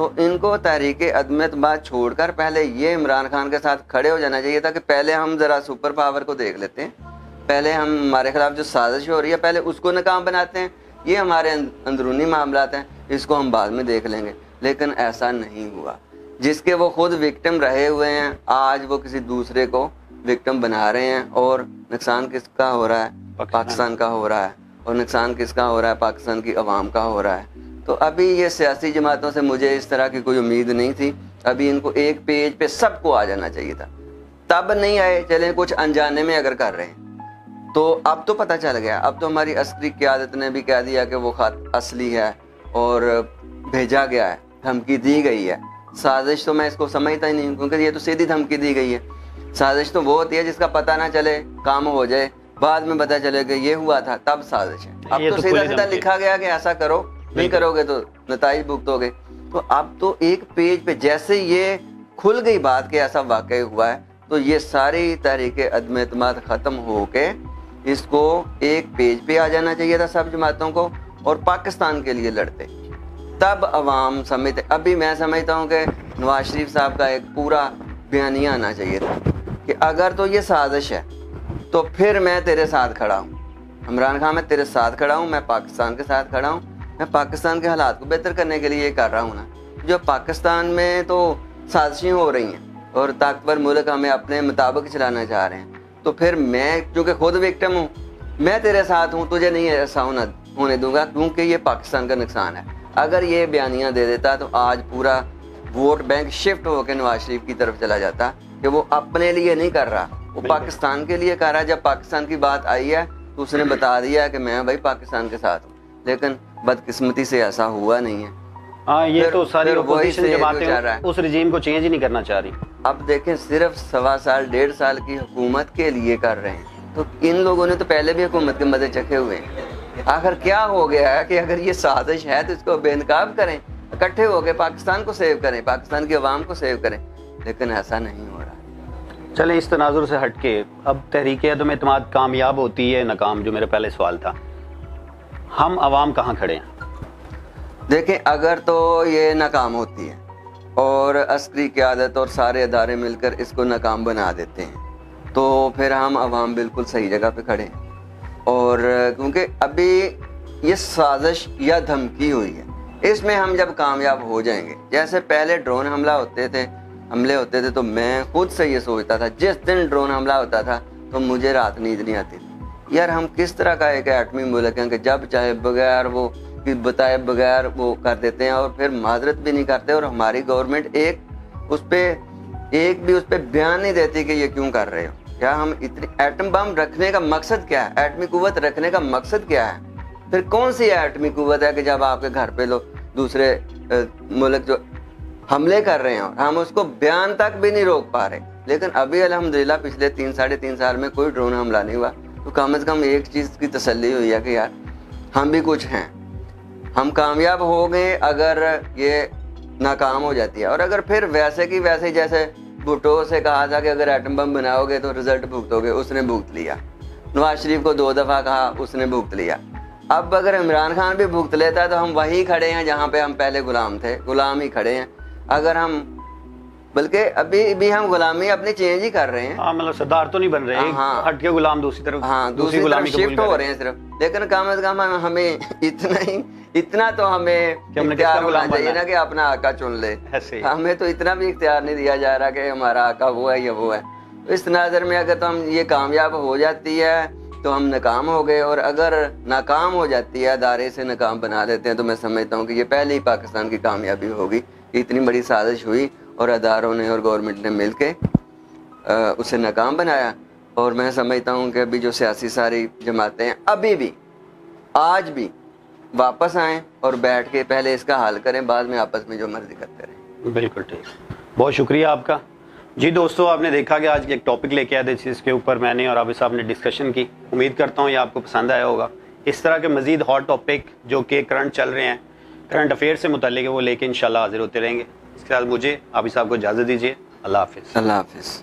تو ان کو تحریک عدم اعتماد چھوڑ کر پہلے یہ عمران خان کے ساتھ کھڑے ہو جانا چاہیے تھا کہ پہلے ہم ذرا سپر پاور کو دیکھ لیتے ہیں, پہلے ہمارے خلاف جو سازش ہو رہی ہے پہلے اس کو ناکام بناتے ہیں, یہ ہمارے اندرونی معاملات ہیں, اس کو ہم بعد میں دیکھ لیں گے. لیکن ایسا نہیں ہوا. جس کے وہ خود وکٹم رہے ہوئے ہیں آج وہ کسی دوسرے کو وکٹم بنا رہے ہیں, اور نقصان کس کا ہو رہا ہے؟ پاکستان کا ہو رہا ہے. اور نقصان کس کا ہو رہا ہے؟ پاکستان کی عوام کا ہو رہا ہے. تو ابھی یہ سیاسی جماعتوں سے مجھے اس طرح کی کوئی امید نہیں تھی. ابھی ان کو ایک پیج پہ سب کو آ جانا چاہیے تھا, تب نہیں آئے. چلیں کچھ انجانے میں اگر کر رہے ہیں تو اب تو پتہ چل گیا. اب تو ہماری عسکری قیادت نے بھی کہہ دیا کہ وہ خط اصلی ہے اور بھیجا گیا ہے, دھمکی دی گئی ہے. سازش تو میں اس کو سمجھتا ہی نہیں, کیونکہ یہ تو سیدھی دھمکی دی گئی ہے. سازش تو وہ ہوتی ہے جس کا پتہ نہ چلے, کام ہو جائے, بعد میں پتہ چلے کہ یہ ہوا تھا, تب سازش ہے. اب تو سیدھا سیدھا لکھا گیا کہ ایسا کرو, نہیں کرو گے تو نتائج بھگتو گے. تو اب تو ایک پیج پہ جیسے یہ کھل گئی بات کہ ایسا واقع ہوا ہے, تو یہ ساری تحریک عدم اعتماد ختم ہو کے اس کو ایک پیج پہ آ جانا چاہیے تھا سب جماعتوں کو, اور پاکستان کے لیے لڑتے, تب عوام سمجھتے. ابھی میں سمجھتا ہوں کہ نواز شریف صاحب کا ایک پورا بیانیہ آنا چاہیے تھا کہ اگر تو یہ سازش ہے تو پھر میں تیرے ساتھ کھڑا ہوں, عمران خان میں تیرے ساتھ کھڑا ہوں, میں پاکستان کے ساتھ کھڑا ہوں, میں پاکستان کے حالات کو بہتر کرنے کے لیے یہ کر رہا ہوں نا. جو پاکستان میں تو سازشیں ہو رہی ہیں اور طاقتور ملک ہمیں اپنے مطابق چلانا چاہ رہے ہیں, تو پھر میں چونکہ خود وکٹم ہوں, میں تیرے ساتھ ہوں, تجھے نہیں ایسا ہونے دوں گا, کیونکہ یہ پاکستان کا نقصان ہے. اگر یہ بیانیہ دے دیتا تو آج پورا ووٹ بینک شفٹ ہو کے نواز شریف کی طرف چلا جاتا کہ وہ اپنے لیے نہیں کر رہا, وہ پاکستان کے لیے کر رہا ہے. جب پاکستان کی بات آئی ہے تو اس نے بتا دیا کہ میں بھائی پاکستان کے ساتھ ہوں, لیکن بدقسمتی سے ایسا ہوا نہیں ہے. ہاں یہ تو ساری اپوزیشن جماعتیں اس رجیم کو چینج ہی نہیں کرنا چاہ رہی. اب دیکھیں صرف 1.25 سال 1.5 سال کی حکومت کے لیے کر رہے ہیں, تو ان لوگوں نے تو پہلے بھی حکومت کے مزے چکھے ہوئے ہیں. آخر کیا ہو گیا ہے کہ اگر یہ سازش ہے تو اس کو بے نقاب کریں, اکٹھے ہو کے پاکستان کو سیو کریں, پاکستان کی عوام کو سیو کریں, لیکن ایسا نہیں ہو رہا. چلیں اس تناظر سے ہٹ کے اب تحریک عدم اعتماد کامیاب ہوتی ہے ناکام, جو میرا پہلے سوال تھا, ہم عوام کہاں کھڑے ہیں؟ دیکھیں اگر تو یہ ناکام ہوتی ہے اور عسکری قیادت اور سارے ادارے مل کر اس کو ناکام بنا دیتے ہیں تو پھر ہم عوام بالکل صحیح جگہ پہ کھڑے ہیں. اور کیونکہ ابھی یہ سازش یا دھمکی ہوئی ہے, اس میں ہم جب کامیاب ہو جائیں گے, جیسے پہلے ڈرون حملے ہوتے تھے تو میں خود سے یہ سوچتا تھا, جس دن ڈرون حملہ ہوتا تھا تو مجھے رات نیند نہیں آتی تھی. یار ہم کس طرح کا ایک ایٹمی ملک ہیں کہ جب چاہے بغیر وہ بتائے بغیر وہ کر دیتے ہیں, اور پھر معذرت بھی نہیں کرتے, اور ہماری گورنمنٹ ایک بھی اس پہ بیان نہیں دیتی کہ یہ کیوں کر رہے ہو. کیا ہم اتنی ایٹم بم رکھنے کا مقصد کیا ہے؟ ایٹمی قوت رکھنے کا مقصد کیا ہے؟ پھر کون سی ایٹمی قوت ہے کہ جب آپ کے گھر پہ لوگ دوسرے ملک جو حملے کر رہے ہیں اور ہم اس کو بیان تک بھی نہیں روک پا رہے. لیکن ابھی الحمدللہ پچھلے 3-3.5 سال میں کوئی ڈرون حملہ نہیں ہوا, تو کم از کم ایک چیز کی تسلی ہوئی ہے کہ یار ہم بھی کچھ ہیں, ہم کامیاب ہو گئے. اگر یہ ناکام ہو جاتی ہے, اور اگر پھر ویسے کی ویسے جیسے بھٹو سے کہا تھا کہ اگر ایٹم بم بناؤ گے تو رزلٹ بھگتو گے, اس نے بھگت لیا. نواز شریف کو 2 دفعہ کہا, اس نے بھگت لیا. اب اگر عمران خان بھی بھگت لیتا ہے تو ہم وہیں کھڑے ہیں جہاں پہ ہم پہلے غلام تھے, غلام ہی کھڑے ہیں. اگر ہم بلکہ ابھی بھی ہم غلامی اپنی چینج ہی کر رہے ہیں. ہاں مطلب سردار تو نہیں بن رہے, ہٹ کے غلام دوسری طرف, دوسری طرف شفٹ ہو رہے ہیں صرف. لیکن کم از کم ہمیں اتنا تو ہمیں اختیار ہونا چاہیے نا کہ اپنا آقا چن لے. ہمیں تو اتنا بھی اختیار نہیں دیا جا رہا کہ ہمارا آقا وہ ہے یا وہ ہے. اس نظر میں اگر تو ہم یہ کامیاب ہو جاتی ہے تو ہم ناکام ہو گئے, اور اگر ناکام ہو جاتی ہے, ادارے سے ناکام بنا دیتے ہیں, تو میں سمجھتا ہوں کہ یہ پہلے ہی پاکستان کی کامیابی ہوگی. اتنی بڑی سازش ہوئی اور اداروں نے اور گورنمنٹ نے مل کے اسے ناکام بنایا. اور میں سمجھتا ہوں کہ ابھی جو سیاسی ساری جماعتیں ہیں ابھی بھی آج بھی واپس آئیں اور بیٹھ کے پہلے اس کا حل کریں, بعد میں آپس میں جو مرضی کرتے رہیں. بالکل ٹھیک, بہت شکریہ آپ کا. جی دوستو, آپ نے دیکھا کہ آج ایک ٹاپک لے کے آئے تھے جس کے اوپر میں نے اور عابد صاحب نے ڈسکشن کی. امید کرتا ہوں یہ آپ کو پسند آیا ہوگا. اس طرح کے مزید ہاٹ ٹاپک جو کہ کرنٹ چل رہے ہیں, کرنٹ افیئر سے متعلق ہے, وہ لے کے انشاءاللہ حاضر ہوتے رہیں گے. اس کے ساتھ مجھے عابد صاحب کو اجازت دیجیے. اللہ حافظ. اللہ حافظ.